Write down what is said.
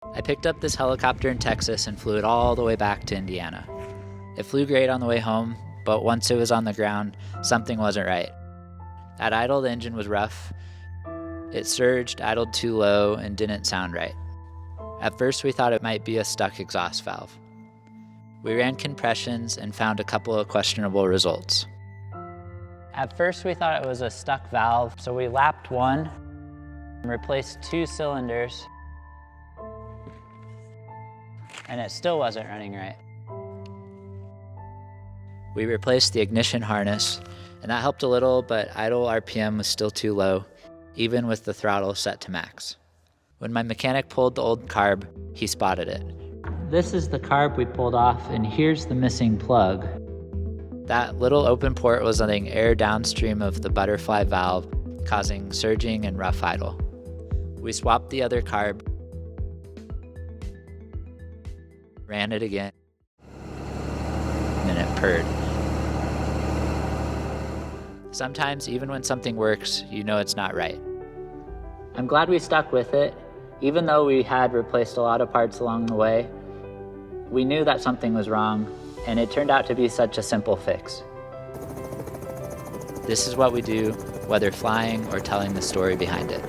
I picked up this helicopter in Texas and flew it all the way back to Indiana. It flew great on the way home, but once it was on the ground, something wasn't right. At idle, the engine was rough. It surged, idled too low, and didn't sound right. At first, we thought it might be a stuck exhaust valve. We ran compressions and found a couple of questionable results. At first, we thought it was a stuck valve, so we lapped one and replaced 2 cylinders, and it still wasn't running right. We replaced the ignition harness, and that helped a little, but idle RPM was still too low, even with the throttle set to max. When my mechanic pulled the old carb, he spotted it. This is the carb we pulled off, and here's the missing plug. That little open port was letting air downstream of the butterfly valve, causing surging and rough idle. We swapped the other carb, ran it again, and it purred. Sometimes, even when something works, you know it's not right. I'm glad we stuck with it. Even though we had replaced a lot of parts along the way, we knew that something was wrong, and it turned out to be such a simple fix. This is what we do, whether flying or telling the story behind it.